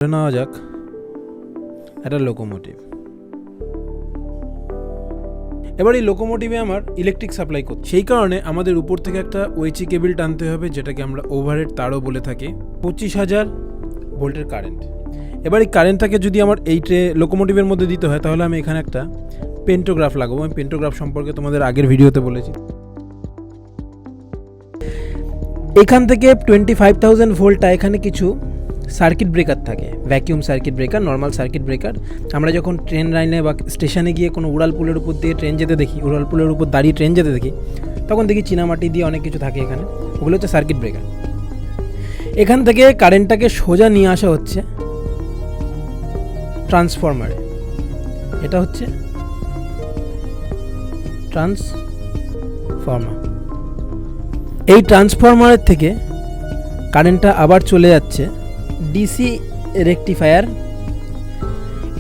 ধরে নেওয়া যাক একটা লোকোমোটিভ। এবার এই লোকোমোটিভে আমার ইলেকট্রিক সাপ্লাই করতে, সেই কারণে আমাদের উপর থেকে একটা ওএইচি কেবল টানতে হবে, যেটাকে আমরা ওভারহেড তারও বলে থাকি। 25,000 ভোল্টের কারেন্ট। এবার এই কারেন্টটাকে যদি আমার এই লোকোমোটিভের মধ্যে দিতে হয়, তাহলে আমি এখানে একটা পেন্টোগ্রাফ লাগাবো। আমি পেন্টোগ্রাফ সম্পর্কে তোমাদের আগের ভিডিওতে বলেছি। এখান থেকে 25,000 ভোল্টটা এখানে কিছু সার্কিট ব্রেকার থাকে, vacuum circuit breaker, normal circuit breaker. আমরা যখন ট্রেন লাইনে বা স্টেশনে গিয়ে কোনো উড়ালপুলের উপর দিয়ে ট্রেন যেতে দেখি, উড়ালপুলের উপর দাঁড়িয়ে ট্রেন যেতে দেখি, তখন দেখি চীনামাটি দিয়ে অনেক কিছু থাকে এখানে, ওগুলো হচ্ছে সার্কিট ব্রেকার। এখান থেকে কারেন্টটাকে সোজা নিয়ে আসা হচ্ছে ট্রান্সফরমারে। এটা হচ্ছে ট্রান্সফরমার। এই ট্রান্সফরমারের থেকে কারেন্টটা আবার চলে যাচ্ছে ডিসি রেকটিফায়ার।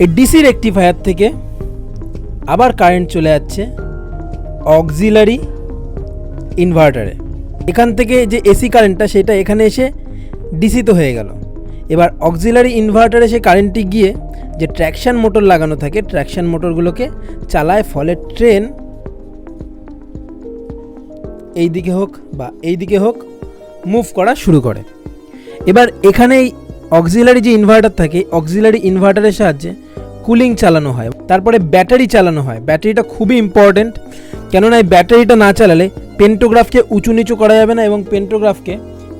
এই ডিসি রেকটিফায়ার থেকে আবার কারেন্ট চলে যাচ্ছে অক্সিলারি ইনভার্টারে। এখান থেকে যে এসি কারেন্টটা সেটা এখানে এসে ডিসিতে হয়ে গেল। এবার অক্সিলারি ইনভার্টারে সে কারেন্টটি গিয়ে যে ট্র্যাকশন মোটর লাগানো থাকে, ট্র্যাকশন মোটরগুলোকে চালায়, ফলে ট্রেন এই দিকে হোক বা এই দিকে হোক মুভ করা শুরু করে। এবার এখানেই অক্সিলারি যে ইনভার্টার থাকে, অক্সিলারি ইনভার্টারের সাহায্যে কুলিং চালানো হয়। তারপরে ব্যাটারি চালানো হয়। ব্যাটারিটা খুবই ইম্পর্টেন্ট, কেননা এই ব্যাটারিটা না চালালে পেন্টোগ্রাফকে উঁচু নিচু করা যাবে না এবং পেন্টোগ্রাফকে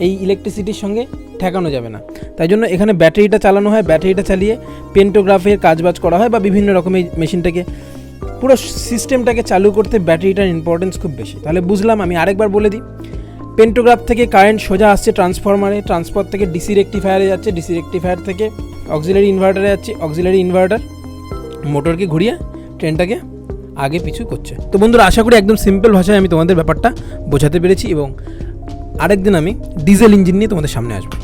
এই ইলেকট্রিসিটির সঙ্গে ঠেকানো যাবে না। তাই জন্য এখানে ব্যাটারিটা চালানো হয়। ব্যাটারিটা চালিয়ে পেন্টোগ্রাফের কাজবাজ করা হয় বা বিভিন্ন রকমের মেশিনটাকে, পুরো সিস্টেমটাকে চালু করতে ব্যাটারিটার ইম্পর্টেন্স খুব বেশি। তাহলে বুঝলাম। আমি আরেকবার বলে দিই, পেন্টোগ্রাফ থেকে কারেন্ট সোজা আসছে ট্রান্সফরমারে, ট্রান্সফর থেকে ডিসি রেকটিফায়ারে যাচ্ছে, ডিসি রেকটিফায়ার থেকে অক্সিলারি ইনভার্টারে যাচ্ছে, অক্সিলারি ইনভার্টার মোটরকে ঘুরিয়ে ট্রেনটাকে আগে পিছু করছে। তো বন্ধুরা, আশা করি একদম সিম্পল ভাষায় আমি তোমাদের ব্যাপারটা বোঝাতে পেরেছি এবং আরেকদিন আমি ডিজেল ইঞ্জিন নিয়ে তোমাদের সামনে আসবো।